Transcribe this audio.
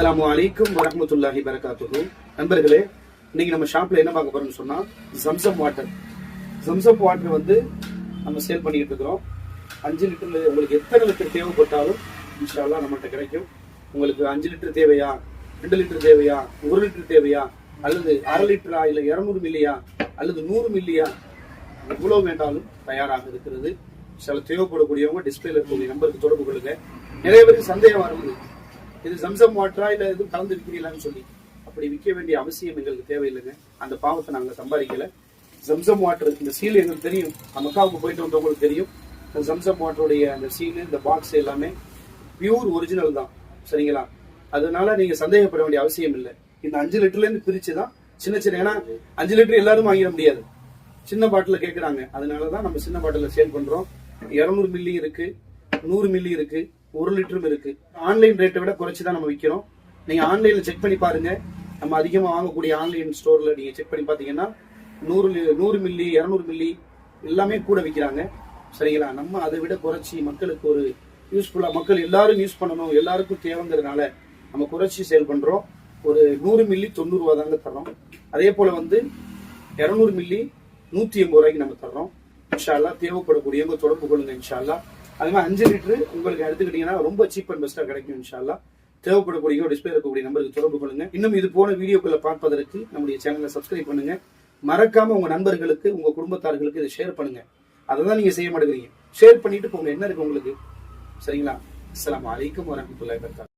அஸ்ஸலாமு அலைக்கும் வரஹ்மத்துல்லாஹி வரகாத்துஹு. நண்பர்களே, இன்னைக்கு நம்ம ஷாப்ல என்ன பார்க்க போறோம்னு சொன்னா ஜம்சம் வாட்டர். ஜம்சம் வாட்டர் வந்து நம்ம சேல் பண்ணிட்டு இருக்கிறோம். 5 லிட்டர்ல உங்களுக்கு எத்தனை லிட்டர் தேவைப்பட்டாலும் இன்ஷா அல்லாஹ் நம்மகிட்ட கிடைக்கும். உங்களுக்கு 5 லிட்டர் தேவையா, 2 லிட்டர் தேவையா, 1 லிட்டர் தேவையா, அல்லது 1/2 லிட்டரா, இல்ல 200 மில்லியா, அல்லது 100 மில்லியா, எவ்வளவு வேண்டாலும் தயாராக இருக்கிறது. சில தேவைப்படக்கூடியவங்க டிஸ்பிளேல இருக்கக்கூடிய நம்பருக்கு தொடர்பு கொள்ளுங்க. நிறைய பேருக்கு சந்தேகம் வருது, இது ஜம்சம் வாட்டரா இல்ல எதுவும் கலந்து விற்கிறீங்களான்னு சொல்லி. அப்படி விற்க வேண்டிய அவசியம் எங்களுக்கு தேவையில்லைங்க. அந்த பாவத்தை நாங்க சம்பாதிக்கல. ஜம்சம் வாட்டர் இந்த சீல் எங்களுக்கு தெரியும், மக்காவுக்கு போயிட்டு வந்தவங்களுக்கு தெரியும். ஜம்சம் வாட்டருடைய அந்த சீல், இந்த பாக்ஸ் எல்லாமே பியூர் ஒரிஜினல் தான், சரிங்களா? அதனால நீங்க சந்தேகப்பட வேண்டிய அவசியம் இல்லை. இந்த 5 லிட்டர்ல இருந்து பிரிச்சுதான் சின்ன சின்ன, ஏன்னா 5 லிட்டர் எல்லாரும் வாங்கிட முடியாது, சின்ன பாட்டில் கேட்கறாங்க. அதனாலதான் நம்ம சின்ன பாட்டில் சேல் பண்றோம். 200 மில்லி இருக்கு, 100 மில்லி இருக்கு, 1 லிட்டரும் இருக்கு. ஆன்லைன் ரேட்டை விட குறைச்சிதான் நம்ம விற்கிறோம். நீங்க ஆன்லைன்ல செக் பண்ணி பாருங்க. நம்ம அதிகமா வாங்கக்கூடிய ஆன்லைன் ஸ்டோர்ல நீங்க செக் பண்ணி பாத்தீங்கன்னா 100 மில்லி, 200 மில்லி எல்லாமே கூட விற்கிறாங்க, சரிங்களா? நம்ம அதை விட குறைச்சி மக்களுக்கு ஒரு யூஸ்ஃபுல்லா, மக்கள் எல்லாரும் யூஸ் பண்ணணும், எல்லாருக்கும் தேவைங்கிறதுனால நம்ம குறைச்சி சேல் பண்றோம். ஒரு 100 மில்லி 90 ரூபா தாங்க தர்றோம். அதே போல வந்து 200 மில்லி 180 ரூபாய்க்கு நம்ம தர்றோம். இன்ஷா அல்லாஹ் தேவைப்படக்கூடியவங்க தொடர்பு கொள்ளுங்க இன்ஷா அல்லாஹ். அதே மாதிரி 5 லிட்டர் உங்களுக்கு எடுத்துக்கிட்டீங்கன்னா ரொம்ப சீப் அண்ட் பெஸ்டா கிடைக்கும் இன்ஷா அல்லாஹ். தேவைப்படக்கூடிய டிஸ்பிளே இருக்கக்கூடிய நம்பருக்கு தொடர்பு கொள்ளுங்க. இன்னும் இது போன வீடியோக்களை பார்ப்பதற்கு நம்முடைய சேனலை சப்ஸ்கிரைப் பண்ணுங்க. மறக்காம உங்க நண்பர்களுக்கு, உங்க குடும்பத்தார்களுக்கு இதை ஷேர் பண்ணுங்க. அதை தான் நீங்க செய்ய மாட்டேங்கிறீங்க. ஷேர் பண்ணிட்டு போங்க, என்ன இருக்கு உங்களுக்கு, சரிங்களா? அஸ்ஸலாமு அலைக்கும் வரஹ்மத்துல்லாஹி வபரகாத்துஹு.